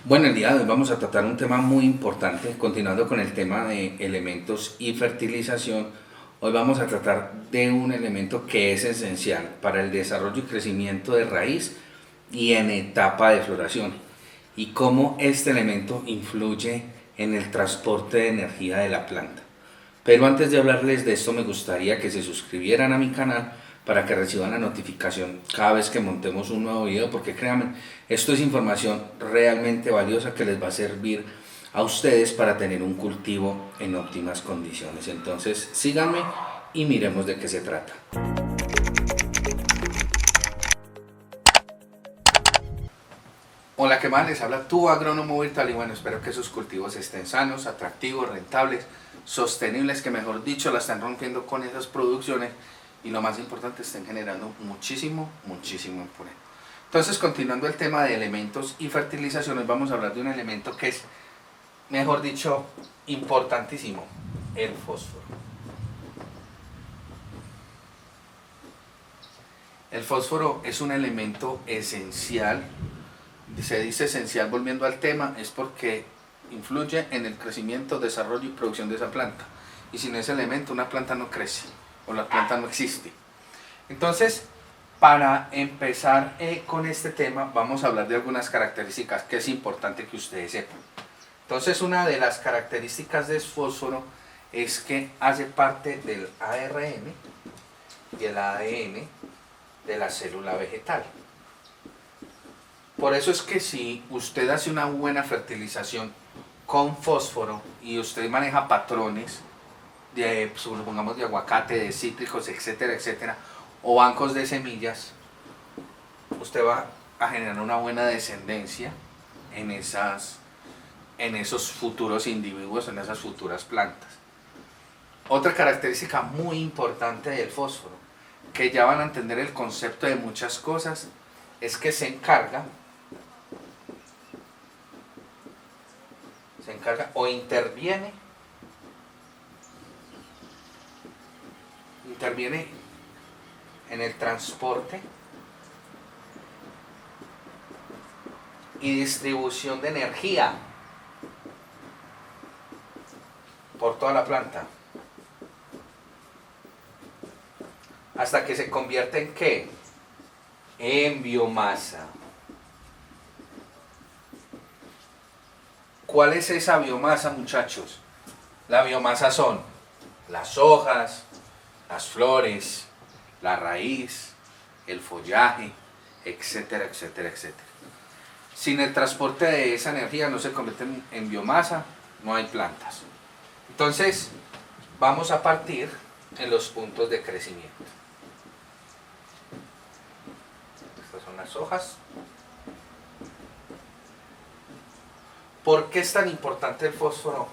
Bueno, el día de hoy vamos a tratar un tema muy importante, continuando con el tema de elementos y fertilización. Hoy vamos a tratar de un elemento que es esencial para el desarrollo y crecimiento de raíz y en etapa de floración, y cómo este elemento influye en el transporte de energía de la planta. Pero antes de hablarles de esto, me gustaría que se suscribieran a mi canal para que reciban la notificación cada vez que montemos un nuevo video, porque créanme, esto es información realmente valiosa que les va a servir a ustedes para tener un cultivo en óptimas condiciones. Entonces síganme y miremos de qué se trata. Hola, ¿qué más? Les habla tu agrónomo virtual y bueno, espero que sus cultivos estén sanos, atractivos, rentables, sostenibles, que mejor dicho la están rompiendo con esas producciones y lo más importante, estén generando muchísimo empleo. Entonces, continuando el tema de elementos y fertilizaciones, vamos a hablar de un elemento que es, mejor dicho, importantísimo: el fósforo. El fósforo es un elemento esencial. Se dice esencial volviendo al tema, es porque influye en el crecimiento, desarrollo y producción de esa planta. Y sin ese elemento una planta no crece o la planta no existe. Entonces, para empezar con este tema, vamos a hablar de algunas características que es importante que ustedes sepan. Entonces, una de las características del fósforo es que hace parte del ARN y el ADN de la célula vegetal. Por eso es que si usted hace una buena fertilización con fósforo y usted maneja patrones de, supongamos, de aguacate, de cítricos, etcétera, etcétera, o bancos de semillas, usted va a generar una buena descendencia en esos futuros individuos, en esas futuras plantas. Otra característica muy importante del fósforo, que ya van a entender el concepto de muchas cosas, es que se encarga o interviene en el transporte y distribución de energía por toda la planta, hasta que se convierte en ¿qué? En biomasa. ¿Cuál es esa biomasa, muchachos? La biomasa son las hojas, las flores, la raíz, el follaje, etcétera, etcétera, etcétera. Sin el transporte de esa energía no se convierte en biomasa, no hay plantas. Entonces, vamos a partir en los puntos de crecimiento. Estas son las hojas. ¿Por qué es tan importante el fósforo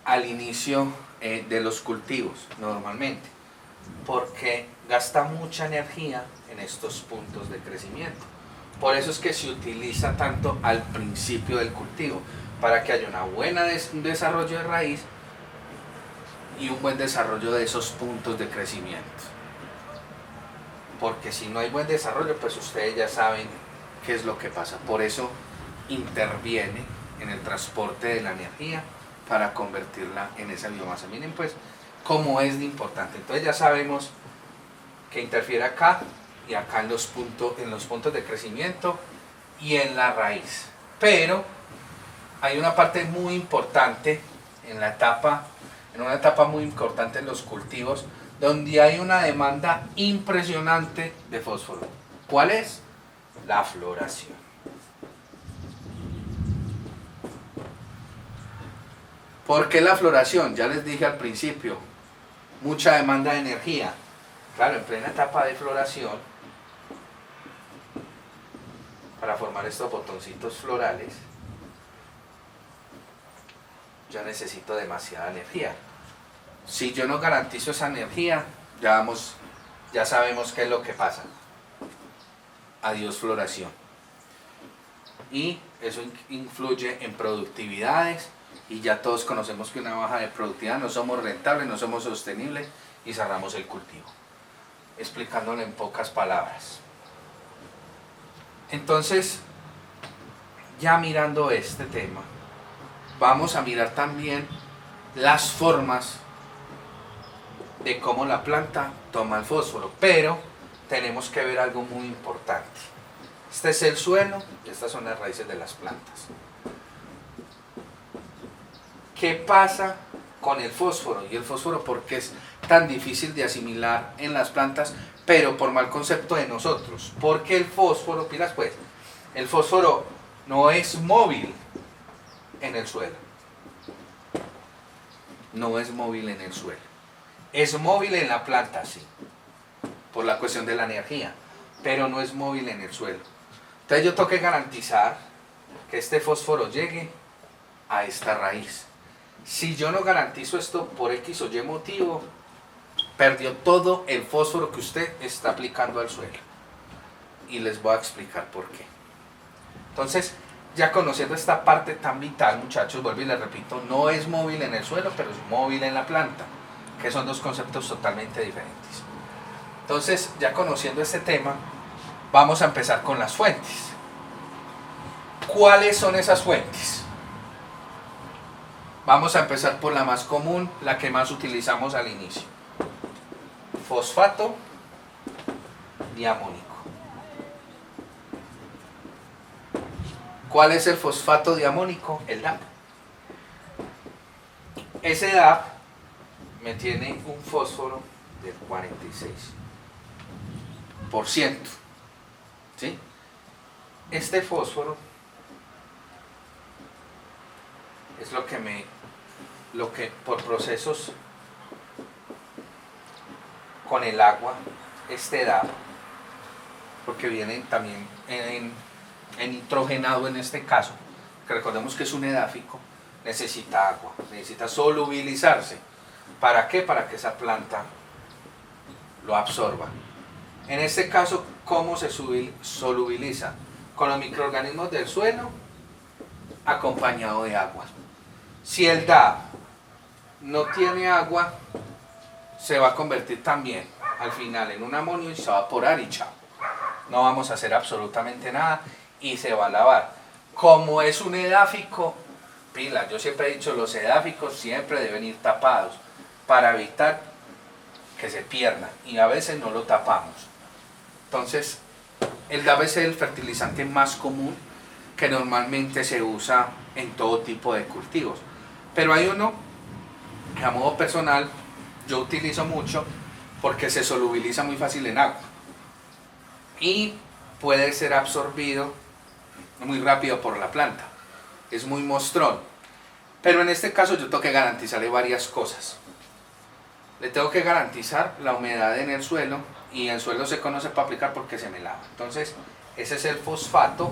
al inicio de los cultivos normalmente? Porque gasta mucha energía en estos puntos de crecimiento. Por eso es que se utiliza tanto al principio del cultivo, para que haya un desarrollo de raíz y un buen desarrollo de esos puntos de crecimiento. Porque si no hay buen desarrollo, pues ustedes ya saben qué es lo que pasa. Por eso interviene en el transporte de la energía para convertirla en esa biomasa. Miren pues cómo es de importante. Entonces ya sabemos que interfiere acá y acá en los puntos de crecimiento y en la raíz. Pero hay una parte muy importante en una etapa muy importante en los cultivos, donde hay una demanda impresionante de fósforo. ¿Cuál es? La floración. ¿Por qué la floración? Ya les dije al principio, mucha demanda de energía. Claro, en plena etapa de floración, para formar estos botoncitos florales, yo necesito demasiada energía. Si yo no garantizo esa energía, ya sabemos qué es lo que pasa. Adiós floración. Y eso influye en productividades, y ya todos conocemos que una baja de productividad, no somos rentables, no somos sostenibles y cerramos el cultivo. Explicándolo en pocas palabras. Entonces, Ya mirando este tema, vamos a mirar también las formas de cómo la planta toma el fósforo, pero tenemos que ver algo muy importante. Este es el suelo y estas son las raíces de las plantas. ¿Qué pasa con el fósforo? Y el fósforo, ¿por qué es tan difícil de asimilar en las plantas, pero por mal concepto de nosotros? Porque el fósforo, pilas pues, el fósforo no es móvil en el suelo. No es móvil en el suelo. Es móvil en la planta, sí, por la cuestión de la energía, pero no es móvil en el suelo. Entonces yo tengo que garantizar que este fósforo llegue a esta raíz. Si yo no garantizo esto por X o Y motivo, perdió todo el fósforo que usted está aplicando al suelo. Y les voy a explicar por qué. Entonces, ya conociendo esta parte tan vital, muchachos, vuelvo y les repito, no es móvil en el suelo, pero es móvil en la planta, que son dos conceptos totalmente diferentes. Entonces, ya conociendo este tema, vamos a empezar con las fuentes. ¿Cuáles son esas fuentes? Vamos a empezar por la más común, la que más utilizamos al inicio. Fosfato diamónico. ¿Cuál es el fosfato diamónico? El DAP. Ese DAP me tiene un fósforo del 46%. ¿Sí? Este fósforo es lo que por procesos con el agua, este DAP, porque viene también en nitrogenado en este caso, que recordemos que es un edáfico, necesita agua, necesita solubilizarse. ¿Para qué? Para que esa planta lo absorba. En este caso, ¿cómo se solubiliza? Con los microorganismos del suelo, acompañado de agua. Si el DAP no tiene agua, se va a convertir también al final en un amonio y se va a evaporar y chao. No vamos a hacer absolutamente nada y se va a lavar. Como es un edáfico, pila, yo siempre he dicho, los edáficos siempre deben ir tapados para evitar que se pierdan y a veces no lo tapamos. Entonces, el DAP es el fertilizante más común que normalmente se usa en todo tipo de cultivos. Pero hay uno que a modo personal yo utilizo mucho porque se solubiliza muy fácil en agua y puede ser absorbido muy rápido por la planta. Es muy mostrón. Pero en este caso yo tengo que garantizarle varias cosas. Le tengo que garantizar la humedad en el suelo y el suelo se conoce para aplicar porque se me lava. Entonces, ese es el fosfato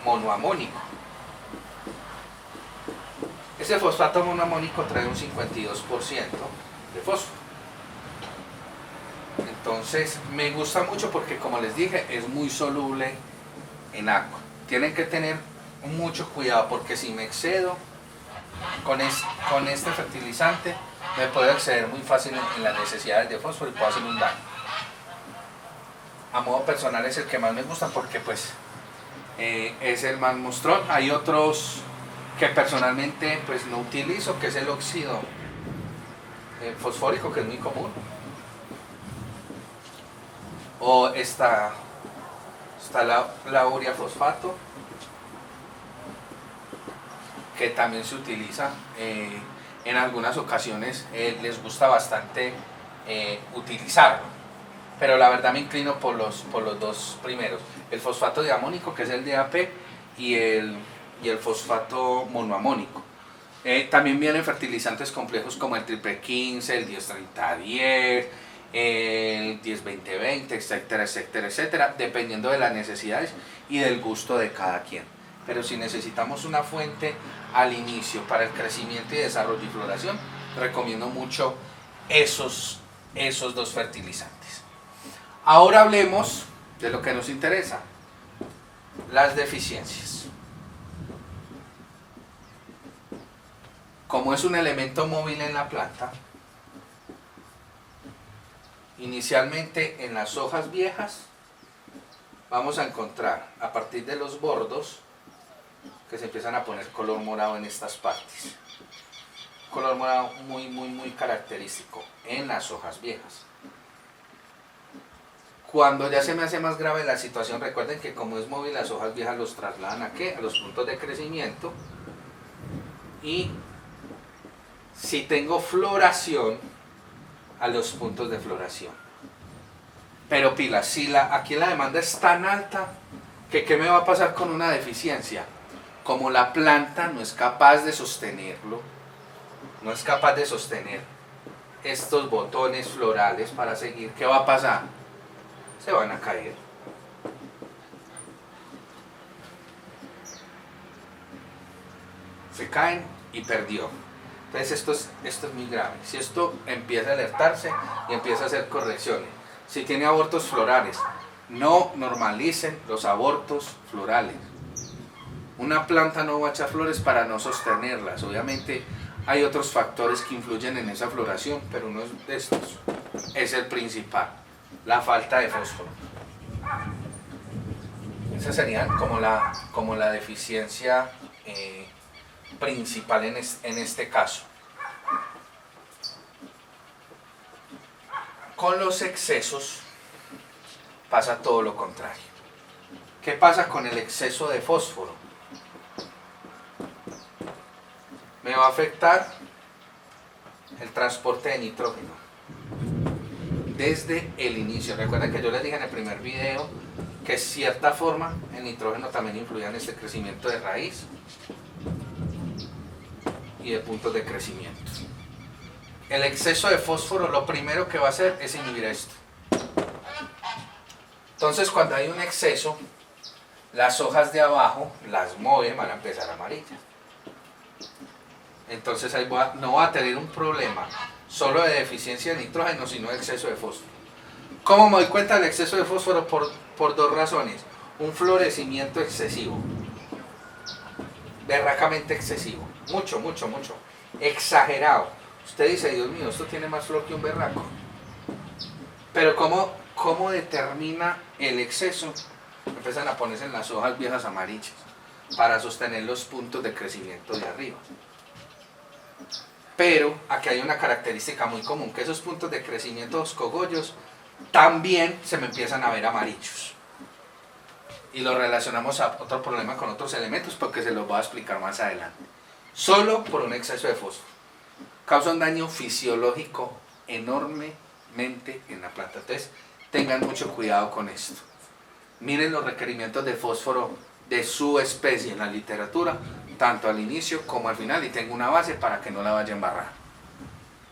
monoamónico. Ese fosfato monoamónico trae un 52% de fósforo. Entonces me gusta mucho porque, como les dije, es muy soluble en agua. Tienen que tener mucho cuidado porque si me excedo con este fertilizante me puedo exceder muy fácil en las necesidades de fósforo y puedo hacer un daño. A modo personal es el que más me gusta porque pues es el más mostrón. Hay otros que personalmente pues no utilizo, que es el óxido fosfórico, que es muy común, o está la urea fosfato, que también se utiliza en algunas ocasiones, les gusta bastante utilizarlo, pero la verdad me inclino por los dos primeros, el fosfato diamónico, que es el DAP, y el fosfato monoamónico. También vienen fertilizantes complejos como el triple 15, el 10-30-10, el 10-20-20, etcétera, etcétera, etcétera, dependiendo de las necesidades y del gusto de cada quien. Pero si necesitamos una fuente al inicio para el crecimiento y desarrollo y floración, recomiendo mucho esos dos fertilizantes. Ahora hablemos de lo que nos interesa, las deficiencias. Como es un elemento móvil en la planta, inicialmente en las hojas viejas vamos a encontrar a partir de los bordos que se empiezan a poner color morado en estas partes. Color morado muy característico en las hojas viejas. Cuando ya se me hace más grave la situación, recuerden que como es móvil, las hojas viejas los trasladan ¿a qué? A los puntos de crecimiento. Y si tengo floración, a los puntos de floración. Pero pilas, si aquí la demanda es tan alta, que ¿qué me va a pasar con una deficiencia? Como la planta no es capaz de sostenerlo, no es capaz de sostener estos botones florales para seguir, ¿qué va a pasar? Se van a caer. Se caen y perdió. Entonces esto es muy grave. Si esto empieza a alertarse y empieza a hacer correcciones. Si tiene abortos florales, no normalicen los abortos florales. Una planta no va a echar flores para no sostenerlas. Obviamente hay otros factores que influyen en esa floración, pero uno de estos es el principal, la falta de fósforo. Esa sería como la deficiencia principal en este caso. Con los excesos pasa todo lo contrario. ¿Qué pasa con el exceso de fósforo? Me va a afectar el transporte de nitrógeno desde el inicio. Recuerden que yo les dije en el primer video que de cierta forma el nitrógeno también influye en este crecimiento de raíz y de puntos de crecimiento. El exceso de fósforo lo primero que va a hacer es inhibir esto. Entonces cuando hay un exceso, las hojas de abajo las mueven, van a empezar amarillas. Entonces ahí no va a tener un problema solo de deficiencia de nitrógeno, sino de exceso de fósforo. ¿Cómo me doy cuenta del exceso de fósforo? Por dos razones. Un florecimiento excesivo, berracamente excesivo, mucho, exagerado. Usted dice, Dios mío, esto tiene más flor que un berraco. Pero ¿cómo determina el exceso? Empiezan a ponerse en las hojas viejas amarillas para sostener los puntos de crecimiento de arriba. Pero aquí hay una característica muy común, que esos puntos de crecimiento, los cogollos, también se me empiezan a ver amarillos. Y lo relacionamos a otro problema con otros elementos, porque se los voy a explicar más adelante. Solo por un exceso de fósforo. Causa un daño fisiológico enormemente en la planta. Entonces, tengan mucho cuidado con esto. Miren los requerimientos de fósforo de su especie en la literatura, tanto al inicio como al final, y tengo una base para que no la vaya a embarrar.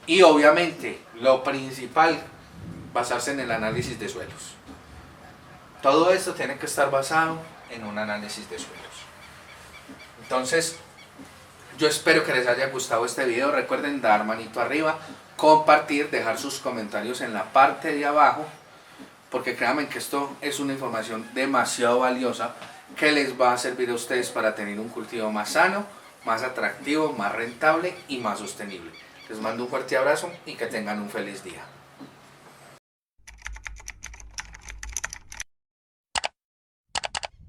Y obviamente, lo principal, basarse en el análisis de suelos. Todo esto tiene que estar basado en un análisis de suelos. Entonces, yo espero que les haya gustado este video. Recuerden dar manito arriba, compartir, dejar sus comentarios en la parte de abajo, porque créanme que esto es una información demasiado valiosa que les va a servir a ustedes para tener un cultivo más sano, más atractivo, más rentable y más sostenible. Les mando un fuerte abrazo y que tengan un feliz día.